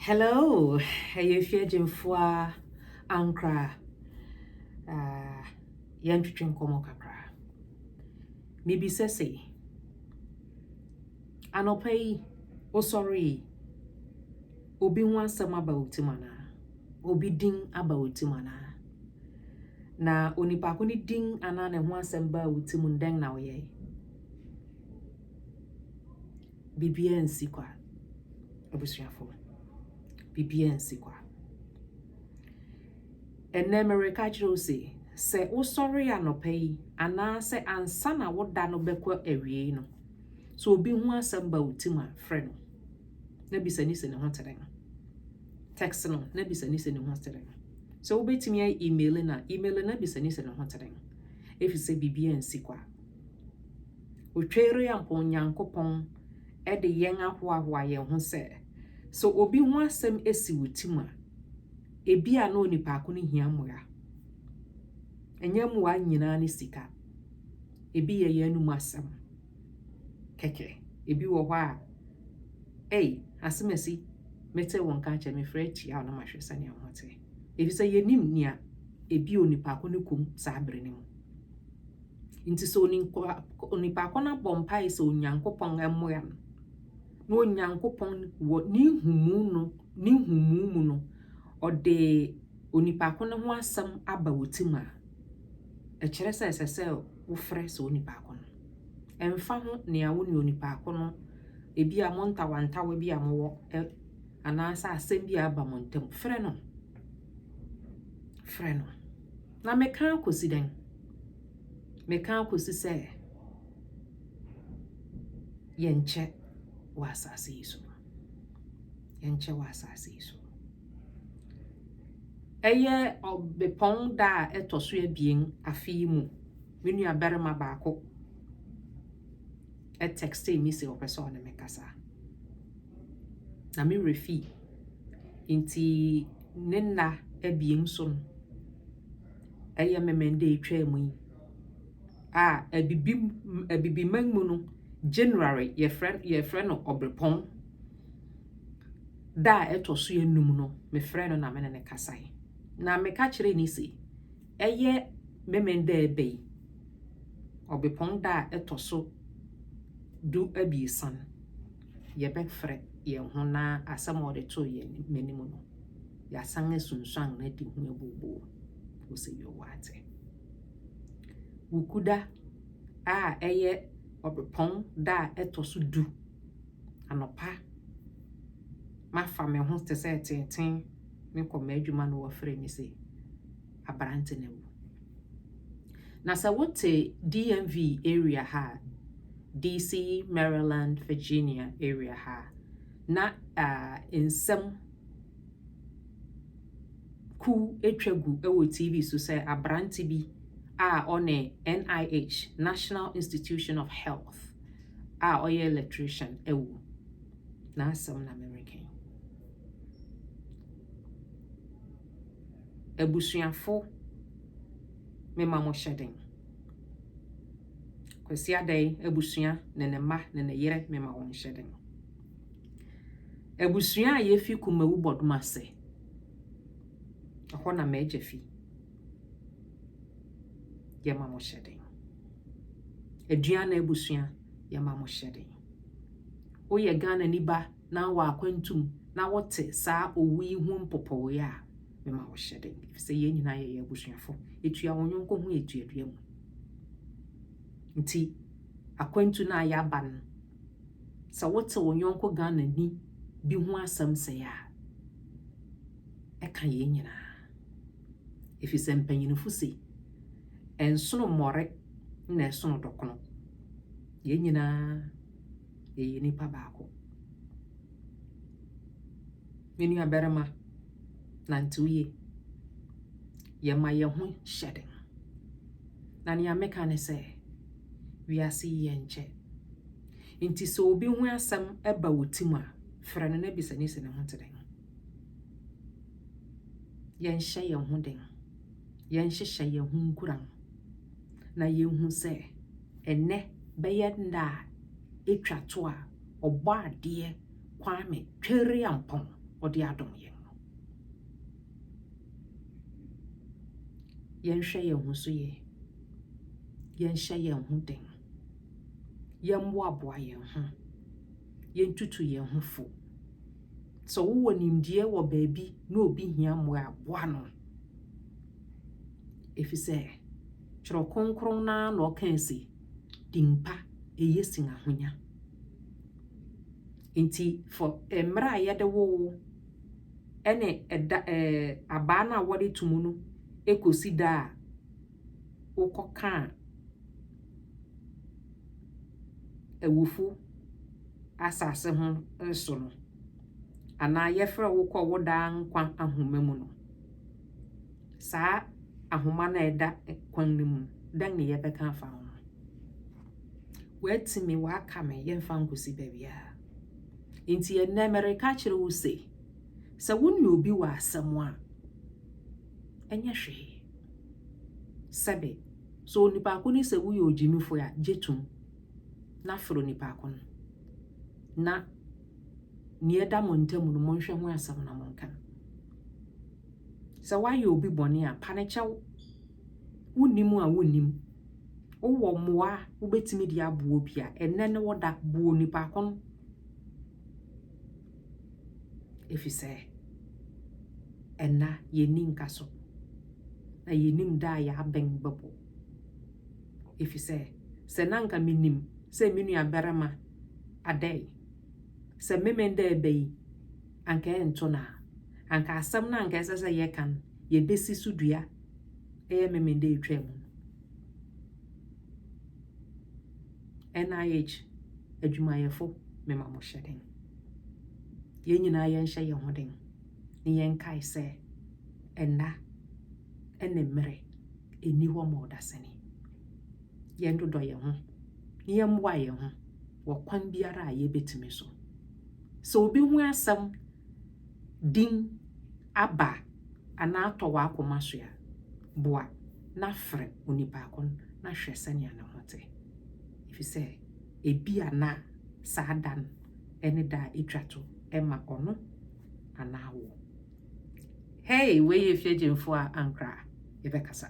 Hello, hey, if you're Jimfua Ankra, Yantrin Komo Kakra. Maybe say, Anopay, oh sorry, Obi wan some about Timana, Obi ding about Timana. Na onipakuni ding anane wan samba utimundeng na ye. Bibia nsikwa, abusuafo. Bibia nsikwa. Ene mereka kyerɛ se sɛ wo sorry anopa yi ana sɛ ansa na woda no bɛkɔ awie no so obi ho asɛm ba utim a frɛ no na bisani se ne ho tere no text no na bisani se ne ho tere no so wobetimi ai email na bisani se ne ho tere no efi sɛ bibia nsikwa otwere ampon nyankopɔn de yɛn ahoahoa yɛn ho sɛ so obi ho asɛm esi utim a ebi a no nipa ko ne hia moya enye moa nyina ne sika ebi ye yanu masam keke ebi wo hɔ a asemasi mete won ka che me frɛ tia na mahwɛ sane ahote ebi sɛ yenim nia ebi onipa ko ne kum sa bere ne mu nti so onipa ko na bompa sɛ onyankopɔn amoya no onyankopɔn wo ni humu mu no ɔde onipa ko ne ho asɛm aba wotim a ɛkyerɛ sɛ sɛ wo frɛ sɛ onipa ko no ɛmfa ho ne awo ne onipa ko no ebi a montawantawa bi a mowo anaasa asɛm bi aba montam frɛ no na meka akosi den meka akosi sɛ yɛnkyɛ wa asase yi so Eye obepon da etoso abien afi mu menu abarema baako text me say opeso na mekasa na me refi inti nenna abien so no eye memende etwa mu abibi manmu no January ye friend no obepon da etoso enum no me friend no na me ne kasai na meka kyerɛ ni se ɛyɛ memenda ebe obepon da etoso du abiesan ye bɛfrɛ ye ho na asɛm ɔde to ye menimu no ya sange sunsuan na di hu abubu o se yo wate wukuda ɛyɛ obepon da etoso du anopa mafa me ho te sɛ tenten me kɔma adwuma no wɔfrɛ mi se abrante na wu na sɛ wote DMV area ha DC Maryland Virginia area ha na nsɛm ku etwagu ɛwɔ TV so sɛ abrante bi ɔne NIH National Institution of Health ɔyɛ electrician ɛwu na asɛm na American abusuafo mema mo hyɛden kwasi adai abusua ne ne ma ne ne yere mema won hyɛden abusua a yefi kumawu bodom ase ɛhɔ na magya fi yema mo hyɛden aduana abusua yema mo hyɛden wo ye Ghana niba na wa akwantum na wote saa owi hu mpopowe a mema wo hyɛden sɛ yɛn nyina yɛ abusuafo etua wonyonko ho etuadua mu nti akwantu na ya ba no sɛ wote wonyonko Ghana ni bi ho asɛm sɛ ya ɛka yɛn nyina efi sɛ mpanyinfo se ensono mmɔre na ɛsono dɔkono yɛn nyina yɛ nipa baako menu abarema nantuye yema ye ho hyɛden na ne ameka ne sɛ wiase yɛnkyɛ nti sɛ obi ho asɛm ɛba wotim a frɛ no na bisani se ne ho teden yɛnhyɛ yɛn ho den yɛnhyehyɛ yɛn ho nkuran na yɛnhu sɛ ɛnɛ bɛyɛ nda etwa to a ɔbɔ adeɛ kwame twere ampɔn ɔde adom yɛn no yɛnhwɛ yɛn ho so yɛnhyɛ yɛn ho den yɛmboaboa yɛn ho yɛntutu yɛn ho fo sɛ wowɔ nimdeɛ wɔ baabi na obi hia mmoa aboa no efisɛ kyerɛ kronkron na ɔka sɛ dimpa ɛyɛ sin ahonya nti for mmerɛ a yɛde wo ɛne abaa no a wɔde tumu no ekosi da a wokɔka awufo asase ho so no anaa yɛfrɛ wokɔ wo daa nkwa ahoma mu no saa ahoma na ɛda kwan no mu dan ne yɛbɛka afa ho wɔatimi wɔaka me yɛmfa nkosi baabia nti ɛnnɛ Amerika kyerɛ wo sɛ wo ne obi wɔ asɛm a ɛnyɛ hwee sɛbe so nipa ko ne sɛ woyɛ ogyimifo a gyetum na foro nipa ko no na ne ɛda mo ntam no monhwɛ ho asɛm na monka sɛ wayɛ obi bɔne a pa ne kyɛw wonim a wonim wowɔ mmoa wobɛtumi de aboɔ bi a ɛnnɛ ne woda buo nipa ko no efisɛ ɛna yɛni nka so na yɛnim da a yɛabɛn bɛbɔ efisɛ sɛ nanka menim sɛ me nua barima adai sɛ memenda ɛbɛyi anka ɛnto na anka asɛm na anka ɛsɛ sɛ yɛka no yɛbɛsi so dua ɛyɛ memenda ɛtwa mu NIH adwumayɛfo mema mo hyɛ den yɛn nyinaa yɛnhyɛ yɛn ho den ne yɛnkae sɛ ɛnna ɛne mmerɛ ɛni hɔ ma ɔdasani yɛndodɔ yɛn ho ne yɛmmoa yɛn ho wɔ kwan biara a yɛbɛtumi so sɛ obi ho asɛm din aba anaa atɔ wɔ akoma so a boa na frɛ onipa ko na hwɛ sɛnea ne ho te efisɛ ebi ana saa dan ɛne da etwa to ɛma ɔno anaa wo hey weye fiegyemfo a ankra yɛbɛkasa